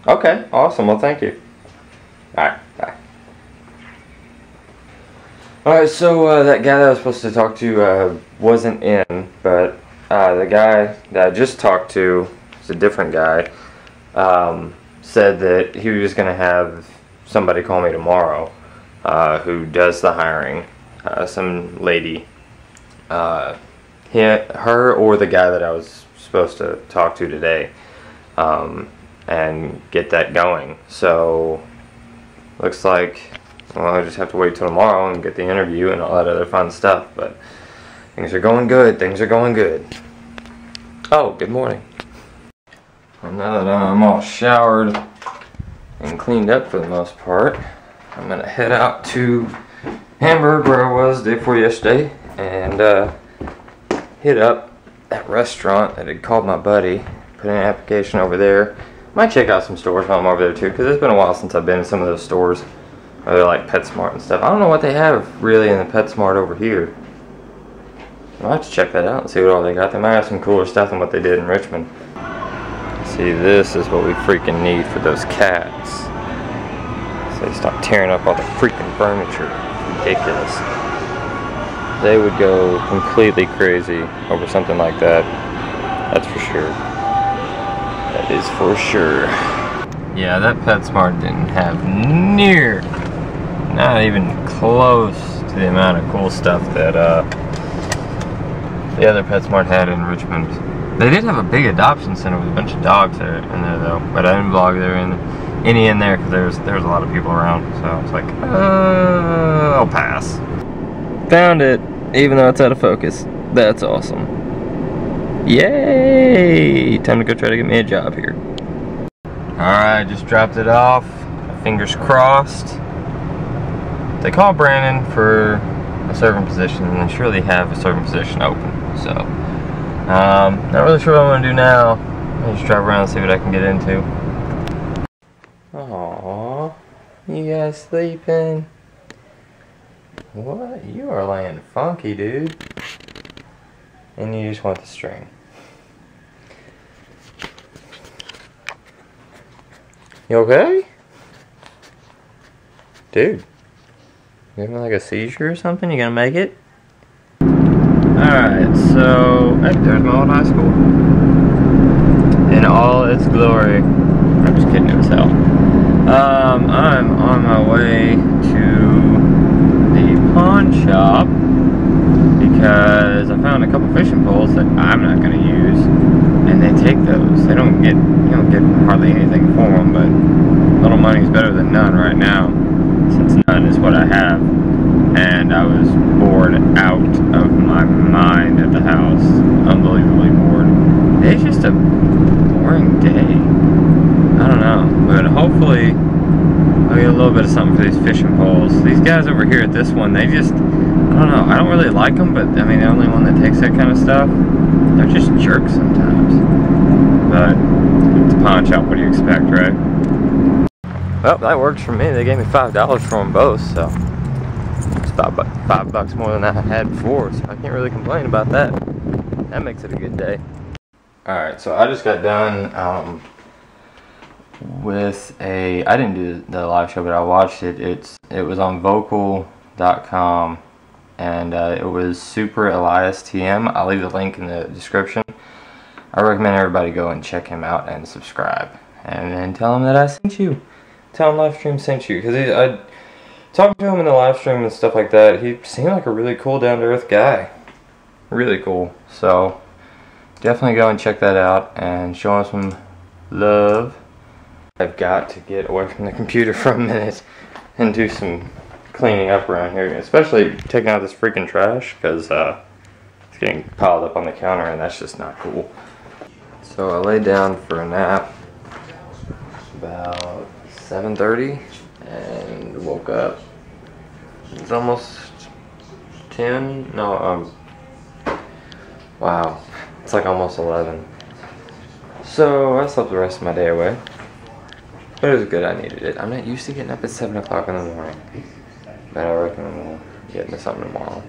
Okay, awesome. Well, thank you. Alright, bye. Alright, so that guy that I was supposed to talk to wasn't in, but the guy that I just talked to, is a different guy, said that he was just going to have somebody call me tomorrow who does the hiring. Some lady. Her or the guy that I was supposed to talk to today. And get that going. So, looks like, well, I just have to wait till tomorrow and get the interview and all that other fun stuff. But things are going good. Things are going good. Oh, good morning. Well, now that I'm all showered and cleaned up for the most part, I'm going to head out to Hamburg, where I was the day before yesterday, and hit up that restaurant that had called my buddy, put in an application over there. Might check out some stores while I'm over there too, because it's been a while since I've been in some of those stores where they're like PetSmart and stuff. I don't know what they have really in the PetSmart over here. I'll have to check that out and see what all they got. They might have some cooler stuff than what they did in Richmond. See, this is what we freaking need for those cats. So they stop tearing up all the freaking furniture. It's ridiculous. They would go completely crazy over something like that. That's for sure. That is for sure. Yeah, that PetSmart didn't have near, not even close to the amount of cool stuff that the other PetSmart had in Richmond. They did have a big adoption center with a bunch of dogs there in there though, but I didn't vlog any in there because there's a lot of people around. So I was like, I'll pass. Found it, even though it's out of focus. That's awesome. Yay! Time to go try to get me a job here. Alright, just dropped it off. Fingers crossed. They called Brandon for a serving position, and they surely have a serving position open. So, not really sure what I'm going to do now. I'll just drive around and see what I can get into. Aww, you guys sleeping? What? You are laying funky, dude. And you just want the string. You okay? Dude. You having like a seizure or something? You gonna make it? Alright, so hey, there's my old high school. In all its glory. I'm just kidding, it was hell. I'm on my way to the pawn shop because I found a couple fishing poles that I'm not gonna use, and they take those. They don't get, you don't get hardly anything for them, but a little money is better than none right now, since none is what I have. And I was bored out of my mind at the house, unbelievably bored. It's just a boring day. I don't know, but hopefully I'll get a little bit of something for these fishing poles. These guys over here at this one, they just, I don't know, I don't really like them, but I mean, the only one that takes that kind of stuff, they're just jerks sometimes. But it's a pawn shop, what do you expect, right? Well, that works for me. They gave me $5 for them both, so it's $5 more than I had before, so I can't really complain about that. That makes it a good day. Alright, so I just got done with I didn't do the live show, but I watched it. It was on vocal.com, and it was Super Elias TM. I'll leave the link in the description. I recommend everybody go and check him out and subscribe, and then tell him that I sent you. Tell him LifeStreamed sent you, because I talked to him in the live stream and stuff like that. He seemed like a really cool, down-to-earth guy. Really cool. So definitely go and check that out and show him some love. I've got to get away from the computer for a minute and do some cleaning up around here, especially taking out this freaking trash, because it's getting piled up on the counter, and that's just not cool. So I laid down for a nap about 7:30 and woke up. It's almost 10. No, wow, it's like almost 11. So I slept the rest of my day away. But it was good, I needed it. I'm not used to getting up at 7 o'clock in the morning, but I reckon I'm going to get into something tomorrow.